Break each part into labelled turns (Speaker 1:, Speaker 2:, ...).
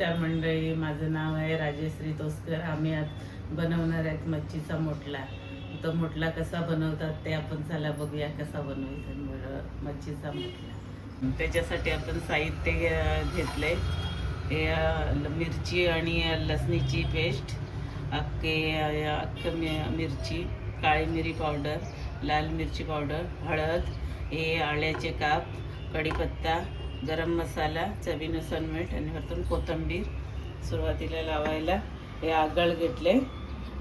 Speaker 1: त्या मंडळी, माझं नाव आहे राजेश्री तोसकर. आम्ही आज बनवणार आहेत मच्छीचा मोटला. तो मोटला कसा बनवतात ते आपण चला बघूया कसा बनवायचा मच्छीचा मोटला. त्याच्यासाठी आपण साहित्य घेतले. हे मिरची आणि लसणीची पेस्ट, अख्खी मिरची, काळी मिरी पावडर, लाल मिरची पावडर, हळद, हे आल्याचे काप, कढीपत्ता, गरम मसाला, चवीनुसार मीठ आणि वरतून कोथिंबीर. सुरुवातीला लावायला हे आगळ घेतले,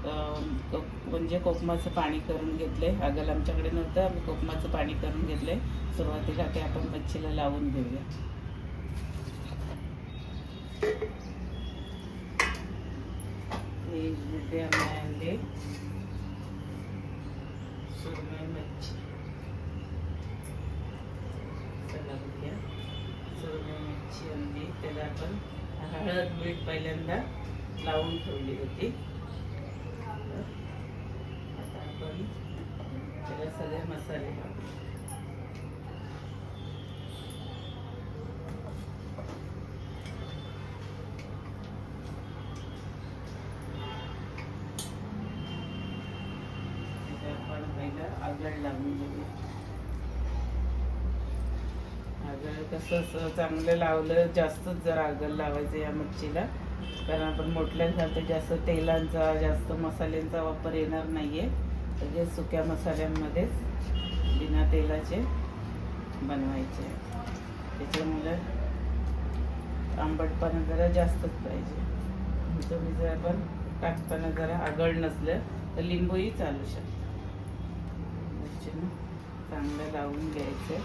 Speaker 1: म्हणजे कोकमाचं पाणी करून घेतले. आगळ आमच्याकडे नव्हतं, आम्ही कोकमाचं पाणी करून घेतले. सुरुवातीला ते आपण मच्छीला लावून घेऊया. हे आम्ही आणले सुरमई मच्छी. सुरमई मच्छी आणली, त्याला आपण हळद मीठ पहिल्यांदा लावून ठेवली होती. आता आपण त्याला सगळे मसाले लावू. आपण पहिला आगळ लावून घेऊया. आगळ कसं चांगलं लावलं, जास्तच जरा आगळ लावायचं या मच्छीला, कारण आपण मोठल्यासारखं जास्त तेलांचा जास्त मसाल्यांचा वापर येणार नाहीये. म्हणजे सुक्या मसाल्यांमध्येच बिना तेलाचे बनवायचे. त्याच्यामुळे आंबटपणा जरा जास्तच पाहिजे. तुम्ही जर आपण टाकताना जरा आगळ नसलं तर लिंबूही चालू शकतो. चांगलं लावून घ्यायचं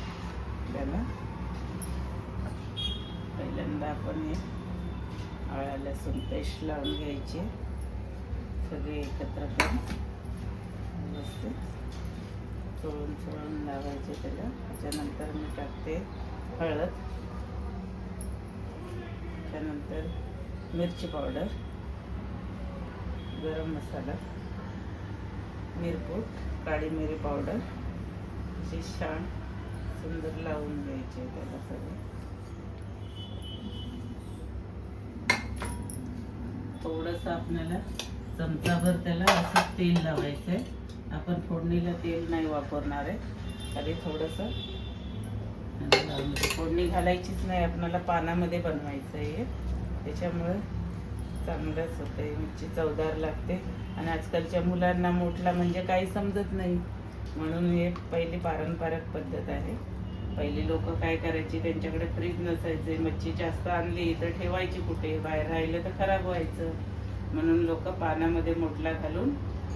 Speaker 1: त्याला. पहिल्यांदा आपण हे आलं लसूण पेस्ट लावून घ्यायची, सगळे एकत्र करून व्यवस्थित चोळून लावायचे त्याला. त्याच्यानंतर मी टाकते हळद, त्यानंतर मिरची पावडर, गरम मसाला, मिरपूड, काळी मिरी पावडर. अशी छान सुंदर लावून घ्यायचे त्याला सगळं. थोडंसं आपल्याला चमचाभर त्याला असं तेल लावायचं आहे. आपण फोडणीला तेल नाही वापरणार आहे, खाली थोडंसं फोडणी घालायचीच नाही, आपल्याला पानामध्ये बनवायचं आहे. त्याच्यामुळे चांगलंच होतं आहे, मच्छी चवदार लागते. आणि आजकालच्या मुलांना मोटला म्हणजे काही समजत नाही, म्हणून हे पहिली पारंपरिक पद्धत आहे. पहिली लोक काय करायची, त्यांच्याकडे फ्रीज नसायचे, मच्छी जास्त आणली तर ठेवायची कुठे, बाहेर राहिलं तर खराब व्हायचं. म्हणून लोक पानामध्ये मोटला घालून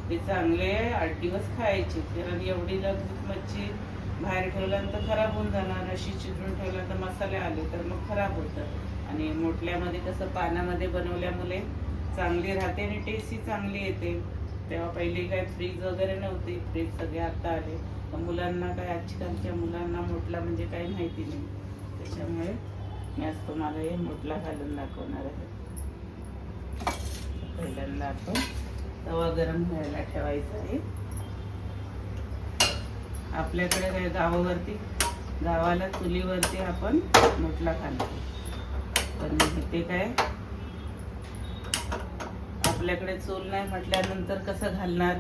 Speaker 1: ते चांगले 8 दिवस खायचे. कारण एवढी लगेच मच्छी बाहेर ठेवल्यानंतर खराब होऊन जाणार. अशी चिरून ठेवलं तर मसाले आले तर मग खराब होतं. आणि मोटल्यामध्ये कसं पानामध्ये बनवल्यामुळे चांगली राहते आणि टेस्टही चांगली येते. तेव्हा पहिली काय फ्रीज वगैरे नव्हती, फ्रीज सगळे आता आले. मुलांना काय, आजकालच्या मुलांना मोटला म्हणजे काही माहिती नाही. त्याच्यामुळे मी आज तुम्हाला हे मोटला घालून दाखवणार आहे. पहिल्यांदा आपण तवा गरम व्हायला ठेवायचा आहे. आपल्याकडे काय गावाला चुलीवरती आपण मोटला घालतो, पण इथे काय आपल्याकडे चूल नाही म्हटल्यानंतर कसं घालणार.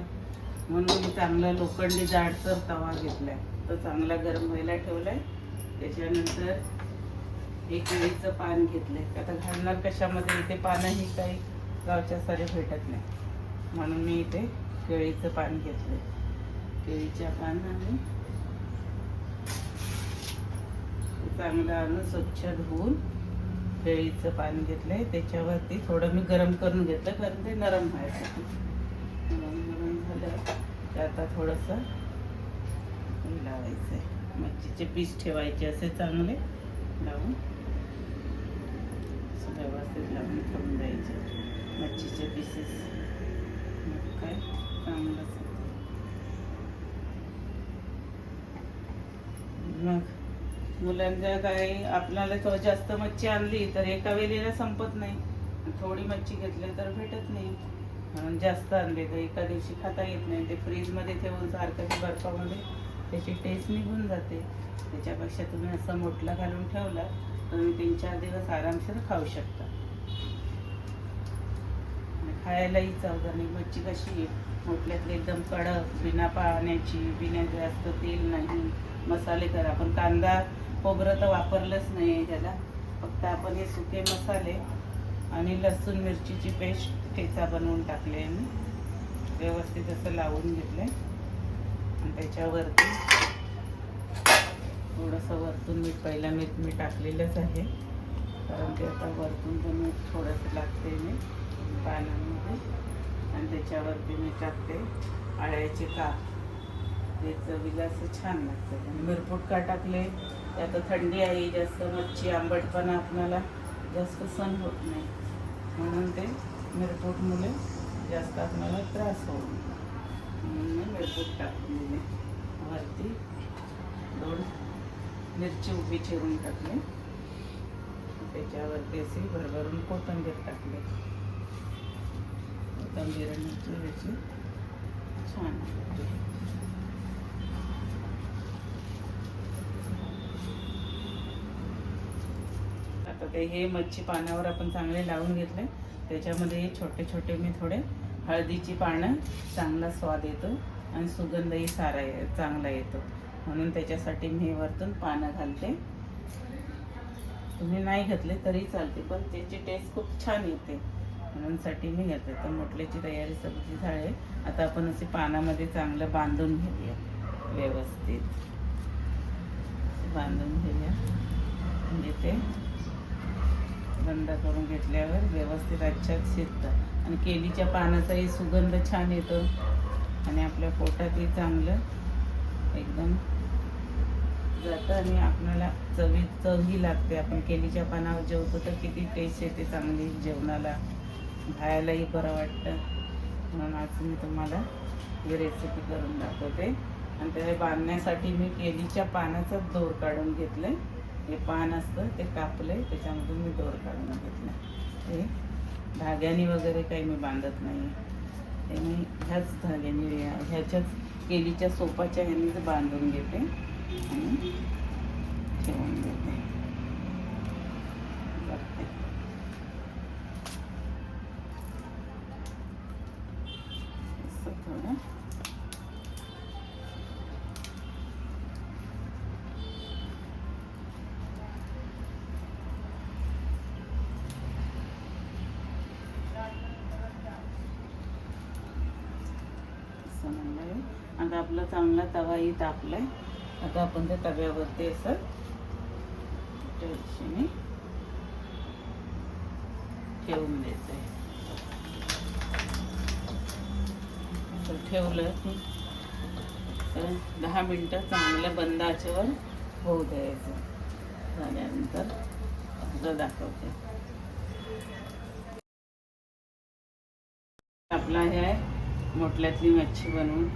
Speaker 1: म्हणून मी चांगला लोखंडी जाडसर तवा घेतलाय, तो चांगला गरम व्हायला ठेवलाय. त्याच्यानंतर एक केळीचं पान घेतलंय. आता घालणार कशामध्ये, इथे पानही काही गावच्या सारे भेटत नाही, म्हणून मी इथे केळीचं पान घेतलंय. केळीच्या पानाने चांगलं आणून स्वच्छ धुवून केळीचं पान घेतलंय. त्याच्यावरती थोडं मी गरम करून घेतलं, कारण ते नरम व्हायसाठी. नरम झालं तर आता थोडंसं लावायचं आहे. मच्छीचे पीस ठेवायचे असे चांगले लावून, व्यवस्थित लावून ठेवून द्यायचे मच्छीचे पीसेस. मग काय चांगलंच. मग मुलांच्या काही आपल्याला थोडं जास्त मच्छी आणली तर एका वेळेला संपत नाही, थोडी मच्छी घेतली तर भेटत नाही. म्हणून जास्त आणले तर एका दिवशी खाता येत नाही. ते फ्रीजमध्ये ठेवून सारखं बर्फामध्ये त्याची टेस्ट निघून जाते. त्याच्यापेक्षा तुम्ही असं मोटला घालून ठेवला तर तुम्ही 3-4 दिवस आरामशीर खाऊ शकता. खायलाही चवदार नाही. मच्छी कशी आहे मोठल्यातली एकदम कडक, बिना पाण्याची, बिना जास्त तेल नाही, मसाले कर. आपण कांदा खोबरं तर वापरलंच नाही आहे त्याला. फक्त आपण हे सुके मसाले आणि लसूण मिरचीची पेस्ट ठेचा बनवून टाकले आणि व्यवस्थित असं लावून घेतलं आणि त्याच्यावरती थोडंसं वरतून पहिला मीठ मी टाकलेलंच आहे, कारण ते आता वरतून पण मीठ थोडंसं लागते मी पानांमध्ये. आणि त्याच्यावरती मी टाकते आळ्याचे काप. ते चवीला असं छान लागतं. आणि मिरपूट का टाकले, ते आता थंडी आहे, जास्त मच्छी आंबटपणा आपल्याला जास्त सण होत नाही, म्हणून ते मिरपूटमुळे जास्त आपल्याला त्रास होऊ नये म्हणून मी मिरपूट टाकलेले. वरती 2 मिरची उभी चिरून टाकले, त्याच्यावरती असे भरभरून कोथिंबीर टाकले. कोथिंबीर आणि मिरची छान लागते. आता ते हे मच्छी पानावर आपण चांगले लावून घेतले. त्याच्यामध्ये छोटे छोटे मी थोडे हळदीची पानं, चांगला स्वाद येतो आणि सुगंधही चांगला येतो, म्हणून त्याच्यासाठी मी वरतून पानं घालते. तुम्ही नाही घातले तरी चालते, पण त्याची टेस्ट खूप छान येते म्हणून साठी मी घालते. तर मोठल्याची तयारी सब्जी झाली. आता आपण असे पानामध्ये चांगलं बांधून घेऊया, व्यवस्थित बांधून घेऊया. म्हणजे ते बंद करून घेतल्यावर व्यवस्थित अच्छाच शिजतं आणि केलीच्या पानाचाही सुगंध छान येतो आणि आपल्या पोटातही चांगलं एकदम जातं आणि आपल्याला चवही लागते. आपण केलीच्या पानावर जेवतो तर किती टेस्ट येते चांगली जेवणाला, खायलाही बरं वाटतं. म्हणून आज मी तुम्हाला ही रेसिपी करून दाखवते. आणि ते बांधण्यासाठी मी केलीच्या पानाचा दोर काढून घेतलं. हे पान असतं ते कापलं, त्याच्यामधून मी दोर काढून घेतलं. हे धाग्याने वगैरे काही मी बांधत नाही, ते मी ह्याच धाग्याने ह्याच्याच केलीच्या सोपाच्या ह्यानेच बांधून घेते आणि ठेवून देते. असं थोडं आता आपला चांगला तवाही तापलाय. आता आपण त्या तव्यावरती असं टेन्शने ठेवून द्यायचंय. ठेवलं की 10 मिनिटं चांगलं बंद आचेवर होऊ द्यायचं. झाल्यानंतर आपलं दाखवते. आपला हे मोठल्यातली मच्छी बनवून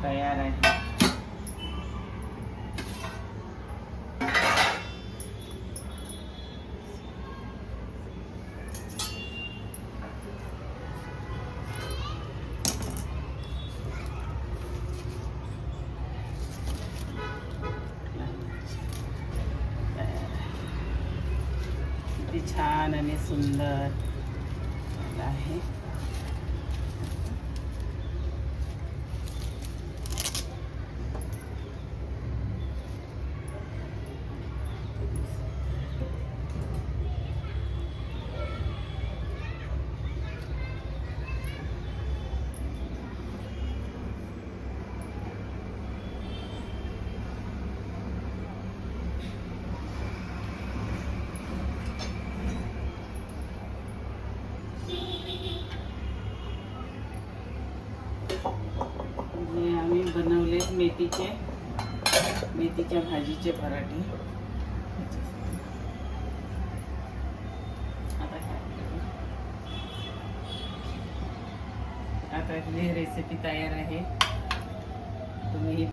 Speaker 1: तयार आहे. किती छान आणि सुंदर आहे. आम्ही बनवले मेथीच्या भाजीचे पराठे. आता ही रेसिपी तयार आहे. तुम्ही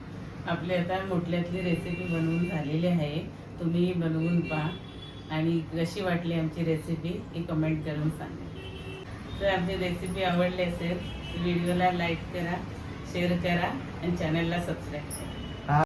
Speaker 1: आपली आता मोठल्यातली रेसिपी बनवून झालेली आहे. तुम्ही बनवून पहा आणि कशी वाटली आमची रेसिपी ही कमेंट करून सांगा. जर आमची रेसिपी आवडली असेल व्हिडिओला लाईक करा, शेअर करा आणि चॅनलला सबस्क्राईब करा.